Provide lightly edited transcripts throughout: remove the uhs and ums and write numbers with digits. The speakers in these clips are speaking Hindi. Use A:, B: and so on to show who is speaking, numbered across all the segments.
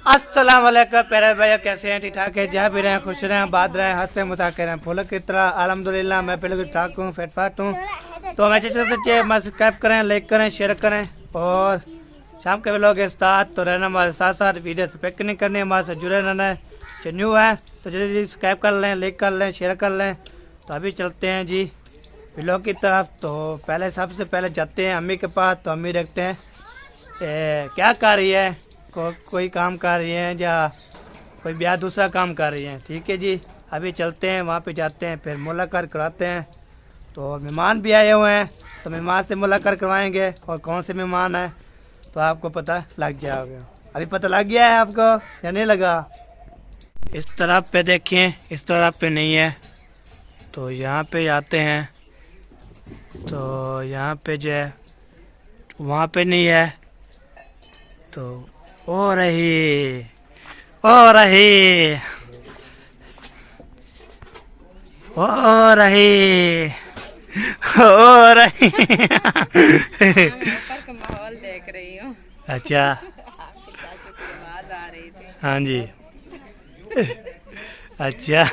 A: अस्सलाम वालेकुम प्यारे भाई, कैसे हैं? ठीक ठाक है? जहाँ भी रहें खुश रहें, बात रहें, हंस से मुताक़ रहें, फूलों की तरह। अल्हम्दुलिल्लाह मैं पहले ठीक ठाक हूँ, फिट फाट हूँ। तो हमें चाहिए सब्सक्राइब करें, लाइक करें, शेयर करें और शाम के व्लॉग के साथ तो रहना हमारे साथ साथ। वीडियो से पैक नहीं करनी, हमारे साथ जुड़े रहना है। जो न्यू है तो जल्दी सब्सक्राइब कर लें, लाइक कर लें, शेयर कर लें। तो अभी चलते हैं जी व्लॉग की तरफ। तो पहले सबसे पहले जाते हैं अम्मी के पास। तो अम्मी देखते हैं क्या कर रही है, कोई काम कर रही है या कोई ब्याह दूसरा काम कर रही है। ठीक है जी, अभी चलते हैं वहाँ पे, जाते हैं, फिर मुलाकात कराते हैं। तो मेहमान भी आए हुए हैं तो मेहमान से मुलाकात करवाएंगे और कौन से मेहमान है तो आपको पता लग जाएगा। अभी पता लग गया है आपको या नहीं लगा? इस तरफ पे देखिए, इस तरफ पे नहीं है। तो यहाँ पे आते हैं तो यहाँ पे जो है वहाँ पे नहीं है। तो ओ रही ओ रही ओ रही ओ रही
B: ऊपर का माहौल देख रही हूँ।
A: अच्छा,
B: आपकी चाचू की आवाज आ रही थी।
A: हाँ जी, अच्छा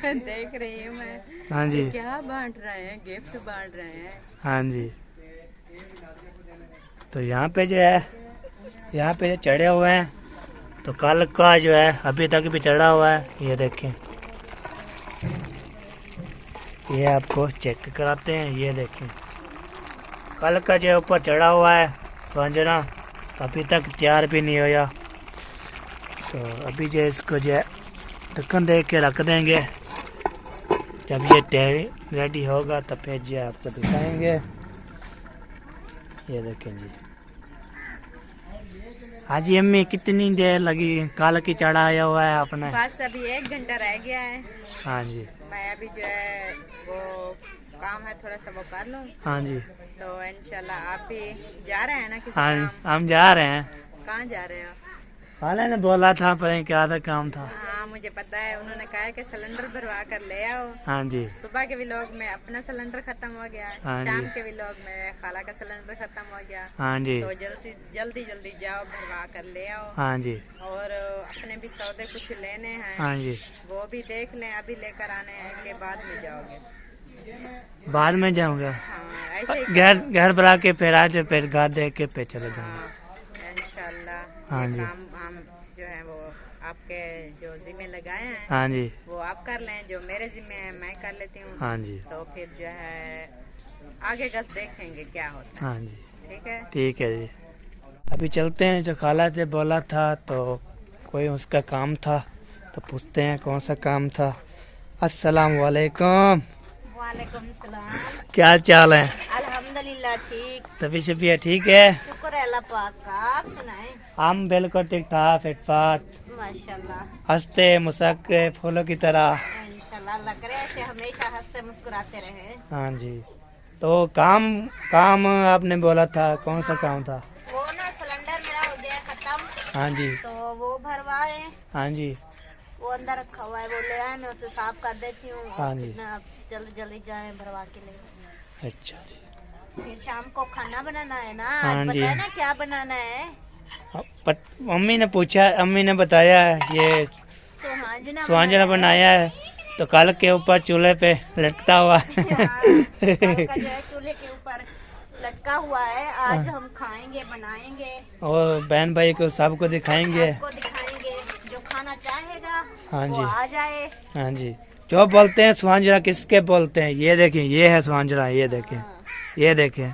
B: देख रही हूँ मैं।
A: हाँ जी,
B: क्या बांट रहे हैं, गिफ्ट बांट रहे हैं।
A: हाँ जी। तो यहाँ पे जो है, यहाँ पे चढ़े हुए हैं। तो कल का जो है अभी तक भी चढ़ा हुआ है, ये देखें, ये आपको चेक कराते हैं। ये देखें, कल का जो ऊपर चढ़ा हुआ है संजना, तो अभी तक तैयार भी नहीं होया। तो अभी जो इसको जो है ढक्कन दे के रख देंगे। जब ये रेडी होगा तब फिर जो है आपको दिखाएंगे। ये देखें जी। हाँ जी अम्मी, कितनी देर लगी? कल की चढ़ाया हुआ है आपने?
B: बस अभी 1 घंटा रह गया है।
A: हाँ जी,
B: मैं अभी जो है वो काम है थोड़ा सा वो कर लूँ।
A: हाँ जी,
B: तो इंशाल्लाह आप भी जा रहे हैं ना किसी
A: हाँ
B: काम?
A: हम जा रहे हैं।
B: कहाँ जा रहे हो?
A: वाले ने बोला था, पर क्या था काम था।
B: हाँ मुझे पता है, उन्होंने कहा है कि सिलेंडर भरवा कर ले आओ।
A: हाँ जी,
B: सुबह के व्लॉग में अपना सिलेंडर खत्म हो गया,
A: हाँ
B: शाम
A: जी।
B: के व्लॉग में खाला का सिलेंडर खत्म हो गया।
A: हाँ जी,
B: तो जल्दी जल्दी जाओ, भरवा कर ले आओ।
A: हाँ जी,
B: और अपने भी सौदे कुछ लेने हैं,
A: हाँ जी।
B: वो भी देख लें। अभी लेकर आने हैं के बाद में जाओगे?
A: बाद में जाऊंगा,
B: हाँ ऐसे ही
A: घर बना के फिर आज फिर घर देख के फिर चले जाऊंगा।
B: हाँ इंशाल्लाह।
A: हाँ
B: ये
A: जी।
B: काम हम जो है वो आपके जो जिम्मे लगाए हैं
A: हाँ जी,
B: वो आप कर लें, जो मेरे जिम्मे है मैं कर लेती हूँ।
A: हाँ जी,
B: तो फिर जो है आगे का देखेंगे क्या होता है।
A: हाँ जी,
B: ठीक है।
A: ठीक है जी। अभी चलते हैं, जो खाला से बोला था तो कोई उसका काम था, तो पूछते हैं कौन सा काम था। अस्सलाम वालेकुम।
B: वालेकुम सलाम।
A: क्या चाल है?
B: अल्हम्दुलिल्लाह ठीक।
A: तभी शबिया ठीक है?
B: शुक्र है अल्लाह पाक का। आप सुनाएं?
A: हम बिल्कुल ठीक ठाक, फिट फाट,
B: माशाल्लाह।
A: हंसते मुस्कुराते फूलों की तरह।
B: इंशाल्लाह अल्लाह करे ऐसे हमेशा हंसते मुस्कुराते रहे।
A: हाँ जी। तो काम आपने बोला था, कौन सा काम था?
B: वो ना सिलेंडर मेरा हो गया खत्म।
A: हाँ जी,
B: तो वो भरवाए,
A: हाँ जी,
B: वो अंदर रखा हुआ है, वो ले आए, मैं उसे साफ कर देती हूँ।
A: हाँ जी।
B: कितना आप जल्दी जल्दी जाए भरवा के ले।
A: अच्छा जी।
B: फिर शाम को खाना बनाना है ना।
A: हाँ
B: आज
A: जी।
B: बताए ना क्या बनाना है।
A: मम्मी ने पूछा, अम्मी ने बताया ये
B: सुहांजना
A: स्वांजना बनाया है। तो कल के ऊपर चूल्हे पे लटकता हुआ
B: हाँ, कल का जो है चूल्हे के ऊपर लटका हुआ है। आज हम खाएंगे, बनाएंगे
A: और बहन भाई को सबको दिखाएंगे।
B: आपको दिखाएंगे। जो खाना चाहेगा
A: हाँ
B: वो
A: जी,
B: आ जाए।
A: हाँ जी। जो बोलते हैं स्वांजना किसके बोलते हैं? ये देखें, ये है स्वांजना। ये देखें,
B: हाँ,
A: ये देखें,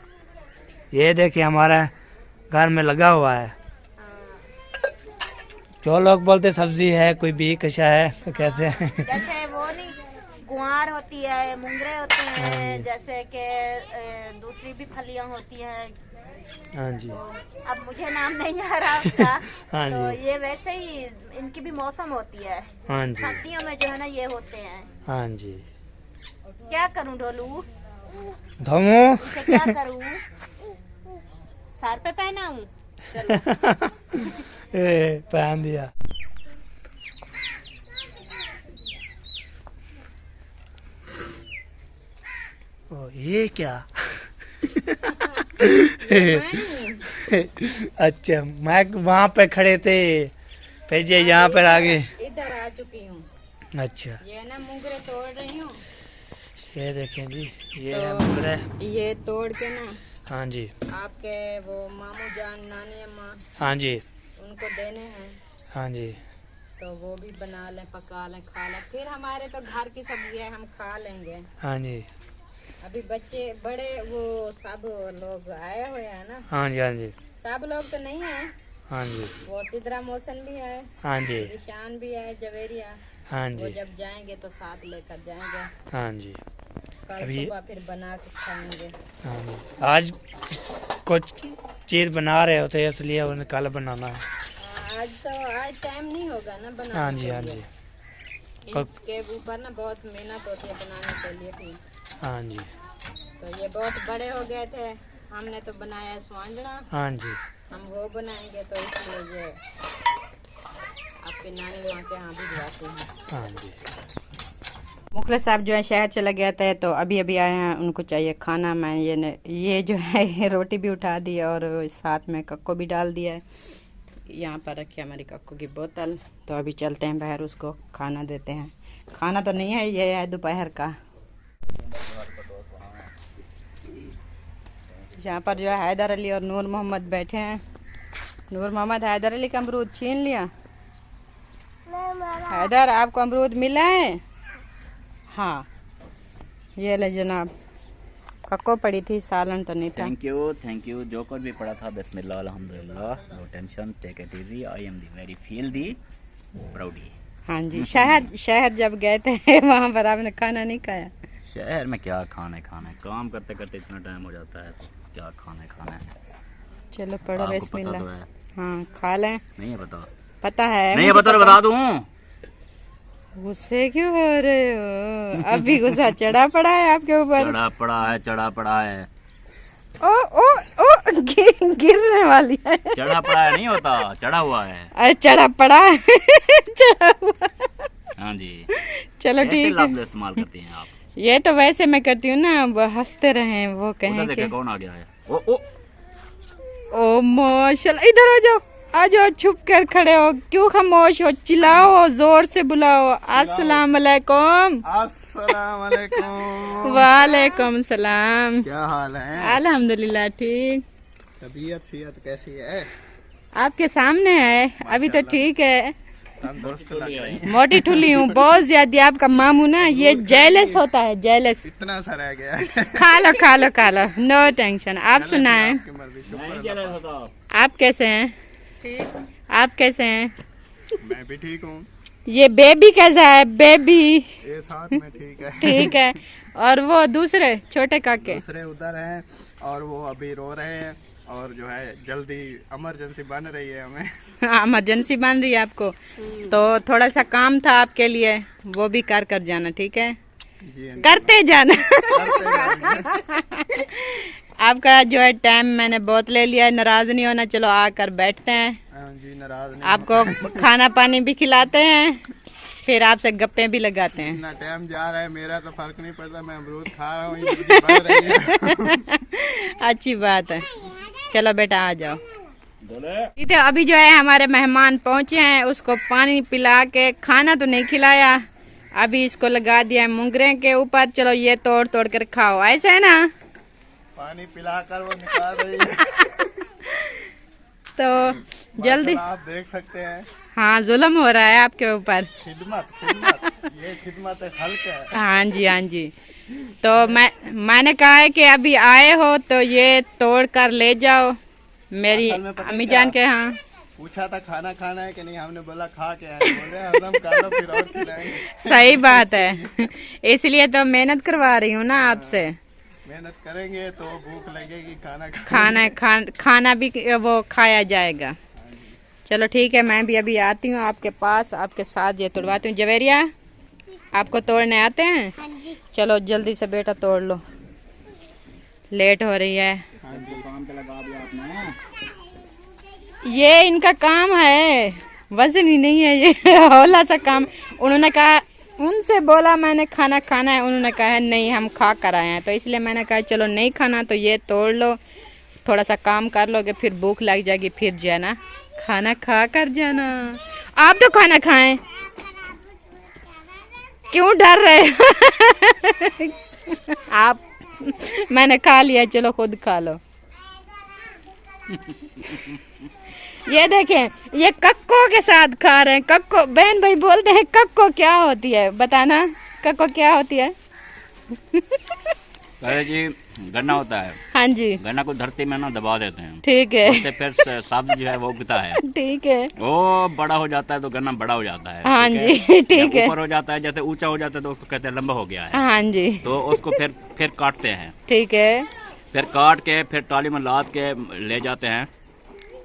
A: ये देखें, हमारा घर में लगा हुआ है।
B: हाँ।
A: जो लोग बोलते सब्जी है, कोई भी कशा है, तो कैसे है?
B: जैसे वो नहीं गुआर होती है, मुंगरे होते
A: हाँ
B: हैं,
A: जी।
B: जैसे कि दूसरी भी फलियां होती हैं।
A: हाँ जी,
B: तो अब मुझे नाम नहीं आ रहा उसका।
A: हाँ
B: तो
A: जी,
B: ये वैसे ही इनकी भी मौसम होती है।
A: हाँ जी,
B: सर्दियों में जो है ना ये होते हैं।
A: हाँ जी।
B: क्या करूं ढोलू,
A: धोमू
B: इसे क्या करूं? सर पे पहनाऊं?
A: पहन दिया। ओ ये क्या? अच्छा, मैं वहाँ पे खड़े थे फिर ये यहाँ पर आ गए।
B: इधर आ चुकी हूँ।
A: अच्छा,
B: ये ना मूंगरे तोड़ रही हूँ।
A: ये देखें जी, ये
B: तो
A: है मूंगरे।
B: ये तोड़ के ना
A: हाँ जी,
B: आपके वो मामू जान नानी अम्मा
A: हाँ जी,
B: उनको देने हैं,
A: हाँ जी,
B: तो वो भी बना लें, पका लें, खा लें। फिर हमारे तो घर की सब्जी है, हम खा लेंगे।
A: हाँ जी,
B: अभी बच्चे बड़े वो सब लोग आए हुए हैं ना।
A: हाँ जी, हाँ जी,
B: सब लोग तो नहीं है,
A: हाँ जी,
B: वो सिद्रा मौसन भी है,
A: हाँ जी,
B: ईशान भी है, जवेरिया।
A: हाँ
B: वो
A: जी,
B: जब जाएंगे तो साथ लेकर जाएंगे।
A: हाँ जी,
B: कल
A: अभी-
B: सुबह फिर बना के खाएंगे।
A: हाँ जी। आज कुछ चीज़ बना रहे होते हैं इसलिए उन्हें कल बनाना है।
B: आज टाइम नहीं होगा ना बनाने
A: हाँ जी,
B: के
A: हाँ
B: लिए।
A: जी,
B: इसके ऊपर ना बहुत मेहनत होती है बनाने के लिए भी।
A: हाँ जी,
B: तो ये बहुत बड़े हो गए थे, हमने तो बनाया स्वांजड़ा,
A: हाँ जी,
B: हम वो बनाएंगे, तो इसलिए ये आपके नानी माँ के यहाँ भिजवाते हैं।
A: हाँ जी।
B: मुखलिस साहब जो है शहर चले गए थे, तो अभी अभी आए हैं, उनको चाहिए खाना। मैं ये जो है रोटी भी उठा दी और साथ में कक्को भी डाल दिया है। यहाँ पर रखी है हमारी कक्को की बोतल। तो अभी चलते हैं बाहर, उसको खाना देते हैं। खाना तो नहीं है, ये है दोपहर का। यहाँ पर जो है हैदर अली और नूर मोहम्मद बैठे हैं। नूर मोहम्मद हैदर अली का अमरूद छीन लिया। हैदर, आपको अमरूद मिला है? हाँ, ये ले जनाब, कक्को पड़ी थी, सालन तो नहीं था।
C: Thank you. जो कुछ भी पड़ा था, बिस्मिल्लाह अल्हम्दुलिल्लाह, no tension, take it easy, I am the very feel the proudy.
B: हाँ जी, शहर जब गए थे वहाँ पर आपने खाना नहीं खाया?
C: शहर में क्या खाना है, काम करते करते इतना टाइम हो जाता है, तो क्या खाना है।
B: चलो पढ़ो
C: आपको
B: बिस्मिल्लाह।
C: पता तो है?
B: हाँ, खा लें।
C: नहीं है पता?
B: पता है,
C: नहीं है
B: मुझे
C: पता तो बता दूं।
B: गुस्से क्यों हो रहे हो? अभी गुस्सा चढ़ा पड़ा है आपके ऊपर।
C: चढ़ा पड़ा है।
B: ओ ओ ओ गिरने वाली है।
C: चढ़ा पड़ा है नहीं होता, चढ़ा हुआ है।
B: अरे चढ़ा पड़ा है। चढ़ा हुआ।
C: हाँ जी।
B: चलो
C: ऐसे
B: ठीक है।
C: लफ्ज़ इस्तेमाल करती हैं आप।
B: ये तो वैसे मैं करती हूँ ना, वो हंसते रहे, वो
C: उधर
B: कहें
C: देखे
B: कि
C: कौन आ गया है। ओ
B: ओ माशाल्लाह, इधर आ जाओ, छुप कर खड़े हो, क्यों खामोश हो? चिल्लाओ, जोर से बुलाओ। अस्सलाम वालेकुम।
D: अस्सलाम वालेकुम।
B: वालेकुम सलाम।
D: क्या हाल है?
B: अल्हम्दुलिल्लाह ठीक।
D: तबीयत सेहत कैसी है?
B: आपके सामने है, अभी तो ठीक है।
D: तंदुरुस्त लग रही है।
B: मोटी ठुली हूँ बहुत ज्यादा। आपका मामू ना ये जेलस होता है, जेलस।
D: इतना सा रह गया है।
B: खा लो, नो टेंशन। आप सुनाएं,
D: आपकी मर्जी, शुक्र अल्लाह।
B: आप कैसे हैं? आप कैसे हैं?
D: मैं भी ठीक हूँ।
B: ये बेबी कैसा है? बेबी
D: ये साथ में ठीक है।
B: ठीक है। और वो दूसरे छोटे काके?
D: दूसरे उधर हैं और वो अभी रो रहे हैं, और जो है जल्दी इमरजेंसी बन रही है हमें।
B: हाँ, इमरजेंसी बन रही है आपको, तो थोड़ा सा काम था आपके लिए, वो भी कर जाना, ठीक है?
D: जी,
B: करते जाना।
D: करते जाएंगे।
B: आपका जो है टाइम मैंने बहुत ले लिया है, नाराज नहीं होना। चलो आकर बैठते हैं,
D: हाँ जी, नाराज नहीं।
B: आपको खाना पानी भी खिलाते हैं, फिर आपसे गप्पे भी लगाते हैं।
D: इतना टाइम जा रहा है, मेरा तो फर्क नहीं पड़ता, मैं अमरूद खा रहा हूँ, ये बन रही है।
B: अच्छी बात है। चलो बेटा आ जाओ। ठीक है, अभी जो है हमारे मेहमान पहुंचे हैं, उसको पानी पिला के, खाना तो नहीं खिलाया, अभी इसको लगा दिया है मुंगरे के ऊपर। चलो ये तोड़ कर खाओ, ऐसा है ना?
D: पानी पिलाकर वो निकाल रही है।
B: तो जल्दी,
D: आप देख सकते हैं।
B: हाँ, जुल्म हो रहा है आपके ऊपर।
D: खिदमत ये खिदमत है, हल्का है।
B: हाँ जी। तो मैंने कहा है कि अभी आए हो तो ये तोड़ कर ले जाओ मेरी
D: असल में पता है
B: अम्मी
D: क्या?
B: जान के। हाँ,
D: पूछा था खाना खाना है कि नहीं, हमने बोला खा के आए, बोले हजम कर लो फिर और खिलाएंगे।
B: सही बात है। इसलिए तो मेहनत करवा रही हूँ ना आपसे।
D: मेहनत करेंगे तो भूख लगेगी,
B: खाना भी वो खाया जाएगा। चलो ठीक है, मैं भी अभी आती हूँ आपके पास, आपके साथ ये तोड़वाती हूँ। जवेरिया, आपको तोड़ने आते हैं? हाँ जी। चलो जल्दी से बेटा तोड़ लो, लेट हो रही है।
C: काम पे लगा दिया आपने।
B: ये इनका काम है, वजन ही नहीं है ये। हौला सा काम। उन्होंने कहा, उनसे बोला मैंने खाना खाना है, उन्होंने कहा नहीं हम खा कर आए हैं, तो इसलिए मैंने कहा चलो नहीं खाना तो ये तोड़ लो, थोड़ा सा काम कर लोगे, फिर भूख लग जाएगी, फिर जो है ना खाना खा कर जाना। आप तो खाना खाएं, क्यों डर रहे हो? आप, मैंने खा लिया, चलो खुद खा लो। ये देखें, ये कक्को के साथ खा रहे हैं। कक्को, बहन भाई बोलते हैं कक्को क्या होती है, बताना कक्को क्या होती है?
C: पहले जी गन्ना होता है,
B: हाँ जी,
C: गन्ना को धरती में ना दबा देते हैं,
B: ठीक है,
C: उससे फिर सब्ज जो है वो उगता है,
B: ठीक है,
C: वो बड़ा हो जाता है तो गन्ना बड़ा हो जाता है।
B: हाँ
C: ठीक
B: जी,
C: है?
B: ठीक
C: जब
B: है,
C: ऊपर हो जाता है, जैसे ऊंचा हो जाता है तो उसको कहते हैं लंबा हो गया है,
B: हाँ जी,
C: तो उसको फिर काटते हैं,
B: ठीक है।
C: फिर काट के फिर ट्राली में लाद के ले जाते हैं।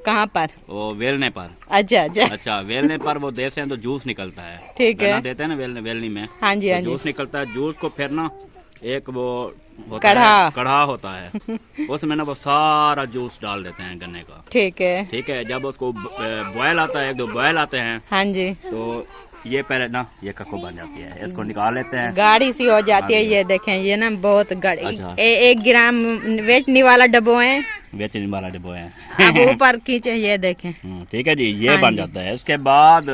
B: कहाँ पर?
C: वो वेलने पर।
B: अच्छा अच्छा,
C: अच्छा, वेलने पर वो देते हैं तो जूस निकलता है।
B: ठीक है,
C: गन्ना देते हैं ना वेलनी में,
B: हाँ जी,
C: तो
B: हाँ जी,
C: जूस निकलता है। जूस को फिर ना एक वो होता
B: कढ़ा।
C: है, कढ़ा होता है, उसमें ना वो सारा जूस डाल देते हैं गन्ने का।
B: ठीक है,
C: ठीक है, जब उसको बॉयल आता है, एक दो बॉयल आते हैं,
B: हाँ जी,
C: तो ये पहले ना ये कक्को बन जाती है, इसको निकाल लेते हैं।
B: गाड़ी सी हो जाती है। ये देखें, ये ना बहुत गाड़ी,
C: अच्छा।
B: 1 ग्राम बेचने वाला डब्बो है,
C: बेचने वाला डिब्बो है।
B: अब ऊपर खींचे, ये देखें,
C: ठीक है जी, ये
B: हाँ
C: बन
B: जी।
C: जाता है। इसके बाद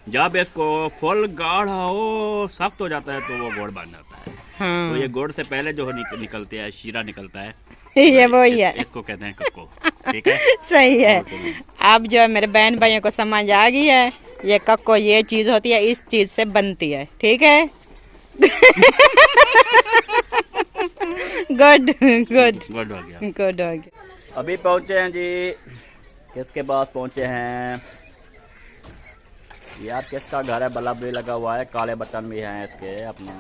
C: जब इसको फुल गाढ़ा हो, सख्त हो जाता है, तो वो गुड़ बन जाता है। तो ये
B: हाँ,
C: गुड़ से पहले जो निकलती है, शीरा निकलता है,
B: ये वही है,
C: इसको कहते हैं कक्को। ठीक है,
B: सही है। अब जो है मेरे बहन भाइयों को समझ आ गई है, ये कक्को ये चीज होती है, इस चीज से बनती है। ठीक है, गुड गुड
C: गुड हो गया।
B: गुड हो गया।
C: अभी पहुंचे हैं जी, किसके पास पहुंचे हैं यार, किसका घर है? बल्ब भी लगा हुआ है, काले बटन भी हैं इसके, अपना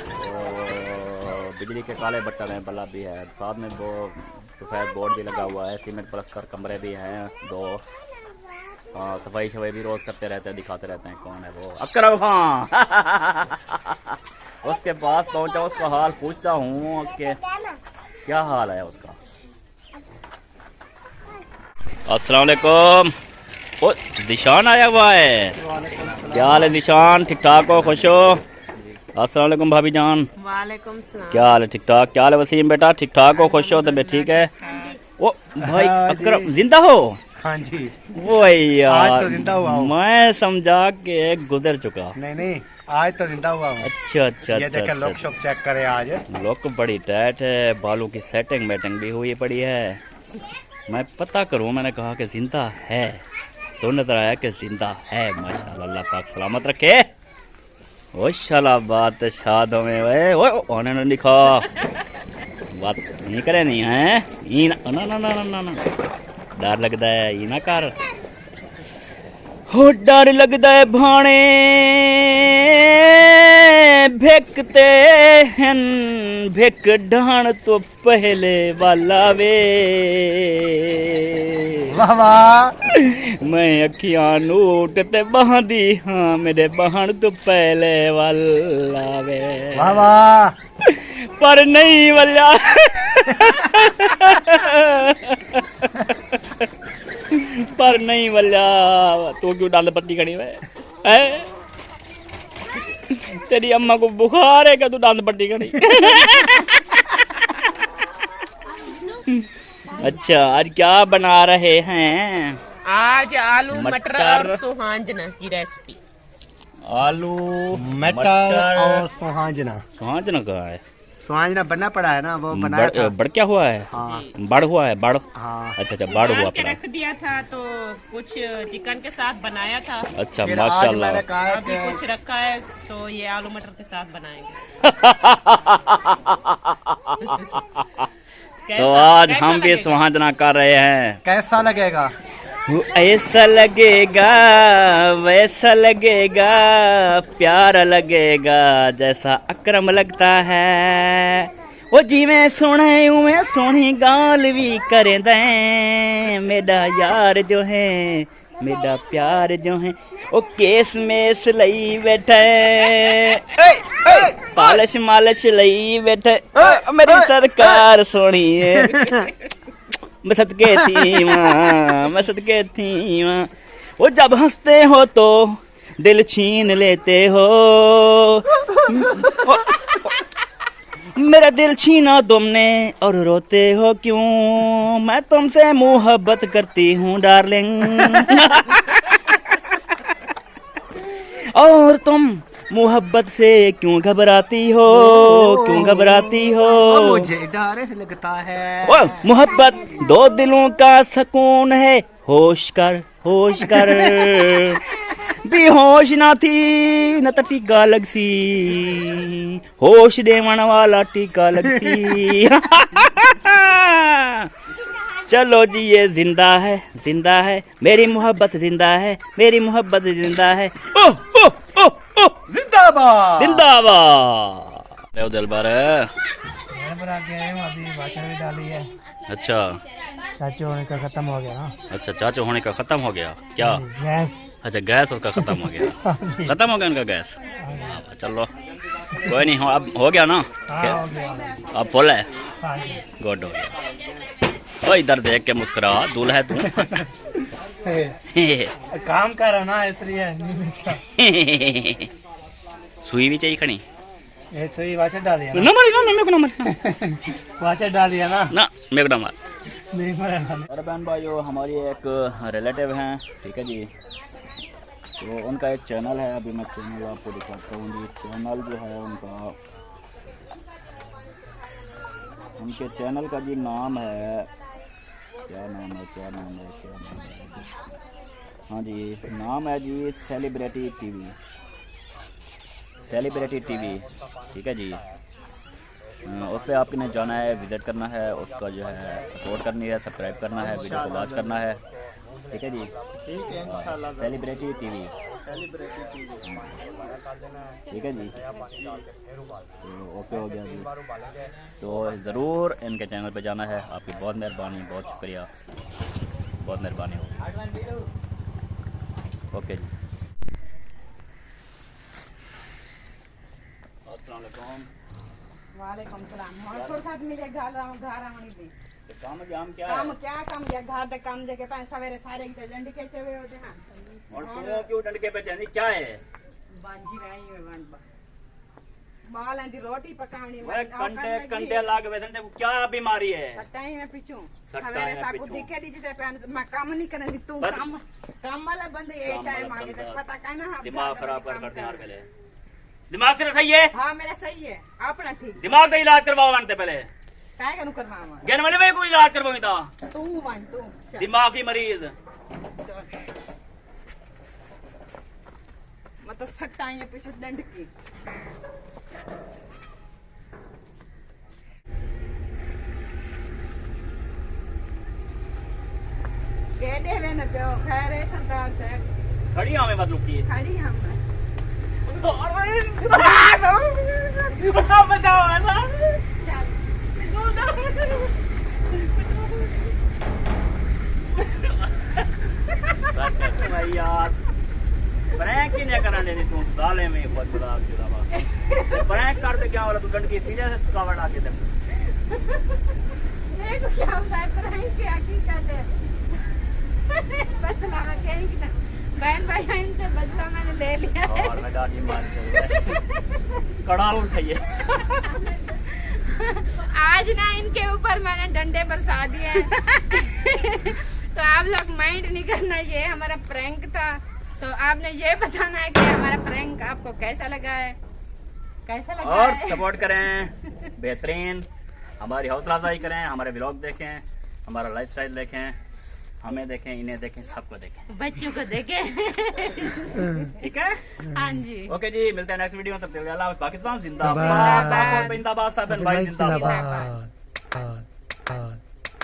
C: तो बिजली के काले बटन हैं, बल्ब भी है, साथ में वो सफ़ेद बोर्ड भी लगा हुआ है, सीमेंट प्लस्तर कमरे भी हैं 2। सफाई शफाई भी रोज करते रहते हैं, दिखाते रहते हैं। कौन है वो? अकरम खान। उसके पास पहुंचा, उसका हाल पूछता हूँ कि क्या हाल है उसका। अस्सलाम वालेकुम। ओ निशान आया हुआ है, क्या हाल है निशान? ठीक ठाक हो, खुश हो? अस्सलाम वालेकुम भाभी जान।
B: वालेकुम सलाम।
C: क्या हाल है? ठीक ठाक। क्या हाल है वसीम बेटा? ठीक ठाक हो, खुश हो? तबीयत ठीक है? ओ भाई अकरम जिंदा हो?
A: हाँ जी,
C: वो यार
A: आज तो जिंदा हुआ हूँ।
C: मैं समझा के गुजर चुका।
A: नहीं, आज तो जिंदा हुआ हूँ।
C: अच्छा अच्छा
A: ये देखें, लुक शुक चेक करें आज।
C: लुक बड़ी टाइट है, बालों की सेटिंग वेटिंग भी हुई पड़ी है। मैं पता करूं, मैंने कहा कि जिंदा है, तो नजर आया कि जिंदा है। माशाल्लाह, अल्लाह पाक सलामत रखे। ओ शाला बात शाद में वे ओ ने लिखा बात नहीं करे नहीं है ई ना ना ना ना ना डर लगता है ई ना कर हो, डर लगता है भाने भेकते हैं, भेक ढाण तो पहले वाला वे।
A: वाह वाह,
C: मैं अखियां नूट ते बहादी हाँ, मेरे बहन तो पहले वाला वे।
A: वाह वाह,
C: पर नहीं वाला पर नहीं वाला। तू क्यों डाल पट्टी खड़ी है? तेरी अम्मा को बुखार है क्या? तू डांद पट्टी खड़ी। अच्छा, आज क्या बना रहे हैं?
E: आज आलू मटर
C: मटर
E: और सुहांजना की रेसिपी।
C: आलू
A: मटर और सुहांजना।
C: सुहांजना कहाँ है?
A: सुहांजना बनना पड़ा है ना, वो बनाया था।
C: बड़ क्या हुआ है?
A: हाँ
C: बड़ हुआ है, बड़।
A: हाँ,
C: अच्छा अच्छा, बड़ हुआ
E: के
C: पड़ा।
E: रख दिया था तो कुछ चिकन के साथ बनाया था,
C: अच्छा
A: फिर आज
C: माशाल्लाह।
A: मैंने कहा
E: अभी
A: कि
E: कुछ रखा है तो ये आलू मटर के साथ बनाएंगे।
C: तो आज हम भी सुहांजना कर रहे हैं।
A: कैसा लगेगा?
C: ऐसा लगेगा वैसा लगेगा, प्यारा लगेगा जैसा अकरम लगता है। वो जिवें सोने उवें सोनी गाल भी कर दें, मेरा यार जो है मेरा प्यार जो है वो केस मेस लई बैठे, पालश मालश लई बैठे, मेरी सरकार सोनी है। मैं सदके थी माँ, मैं सदके थी माँ। वो जब हंसते हो तो दिल छीन लेते हो, मेरा दिल छीना तुमने और रोते हो क्यों, मैं तुमसे मोहब्बत करती हूँ डार्लिंग। और तुम मोहब्बत से क्यों घबराती हो, क्यों घबराती हो?
D: मुझे डर लगता है।
C: ओ मोहब्बत दो दिलों का सुकून है, होश कर होश कर। बेहोश ना थी न तो टीका लग सी, होश देवन वाला टीका लग सी। चलो जी ये जिंदा है मेरी मोहब्बत, जिंदा है मेरी मोहब्बत, जिंदा है। ओ ओ ओ ओ
D: जिंदाबाद
C: जिंदाबाद। लो दिलबर
A: मैं बना के आया हूँ, अभी वाचन भी डाली है।
C: अच्छा
A: चाचू होने का खत्म हो गया ना।
C: अच्छा, चाचू होने का खत्म हो गया क्या?
A: गैस।
C: अच्छा गैस उसका खत्म हो गया। खत्म हो गया उनका गैस। चलो कोई नहीं, अब हो गया ना।
A: हाँ, हो गया।
C: अब फुल है।
A: हाँ जी।
C: गुड हो गया। ओ इधर देख के मुस्कुरा, दूल्हा है तू।
A: काम कर रहा ना इसलिए नहीं देखा।
C: सुई भी चाहिए खड़ी।
A: ये सुई वाचर डाली है ना।
C: नंबर ना मेरे को नंबर
A: वाचर डाली है ना।
C: ना मेरे को नंबर।
A: नहीं पड़ा।
C: अरे बहन भाइयों, हमारी एक रिलेटिव हैं, ठीक है जी। तो उनका एक चैनल है, अभी मैं चैनल आपको दिखाता हूँ जी। चैनल जो है उनका, उनके चैनल का जी नाम है, क्या नाम है। हाँ जी, नाम है जी सेलिब्रिटी टीवी, ठीक है जी। उस पर आपने जाना है, विज़िट करना है, उसका जो है सपोर्ट करनी है, सब्सक्राइब करना है, वीडियो को वॉच करना है, ठीक है जी।
D: ठीक है इंशाल्लाह।
C: सेलिब्रिटी टीवी, ठीक है जी। तो ओके हो गया जी। तो ज़रूर इनके चैनल पे जाना है। आपकी बहुत मेहरबानी, बहुत शुक्रिया, बहुत मेहरबानी हो। ओके जी। अस्सलाम वालेकुम।
B: वालेकुम सलाम। और थोड़ा साथ मिले घर आमणी दी
C: तो काम क्या
B: काम
C: है?
B: क्या काम या घर दे काम जे के पैसा सवेरे सारे के डंडी के चवे होते हैं।
C: और क्यों डंडके पे जानी क्या है?
B: बाजी गई में बन बाल आंदी रोटी पकावनी
C: मैं कंटे लाग वेदन देखो क्या बीमारी है?
B: सट्टाई में पिछू
C: सट्टाई
B: सवेरे
C: में
B: साकू
C: पिछू।
B: दिखे दीजिए पैन मैं काम नहीं करने दी तू
C: बस-
B: काम वाला बंद ये
C: काम
B: टाइम
C: वाला
B: आगे तक
C: बंदा।
B: पता का ना
C: दिमाग खराब करते हैं पहले। दिमाग तेरा सही है?
B: हां मेरा सही है अपना ठीक
C: दिमाग का इलाज करवाओ आनते पहले।
B: काय कनु करवावा
C: ज्ञान वाले में कोई इलाज करवाई था।
B: तू वन तू चल,
C: दिमाग की मरीज।
B: चल। मतलब सट्टाई में पिछू डंड की कह दे वे न प्यो खैर है सरकार से
C: खड़ी हमें मत रुकी।
B: खाली हम
C: बचाओ ऐसा।
B: चल
C: भाई यार प्रैंक ही नहीं करना देनी तू साले में बहुत बड़ा जुड़ा प्रैंक कर दे क्या वाला तू डंड की सीरियस कवर आके दे।
B: मेरे को क्या होता है प्रैंक क्या की कहते बदला मैं कहीं की ना बहन भाई इनसे बदला मैंने ले लिया है।
C: और मैं गाड़ी मार के कड़ाल उठाइए।
B: आज ना इनके ऊपर मैंने डंडे बरसा दिए हैं। तो आप लोग माइंड नहीं करना, ये हमारा प्रैंक था। तो आपने ये बताना है कि हमारा प्रैंक आपको कैसा लगा है, कैसा लगा
C: और
B: है।
C: सपोर्ट करें, बेहतरीन हमारी हौसला अफजाई करें, हमारे व्लॉग देखें, हमारा लाइफस्टाइल देखें, हमें देखें, इन्हें देखें, सबको देखें,
B: बच्चों को देखे।
C: ठीक है।
B: हाँ जी
C: ओके जी, मिलते हैं नेक्स्ट वीडियो में। तब तक के लिए अल्लाह हाफ़िज़। पाकिस्तान जिंदाबाद,
A: जिंदाबाद।
C: पाक और जिंदाबाद, साबन भाई जिंदाबाद।
A: जिंदाबाद।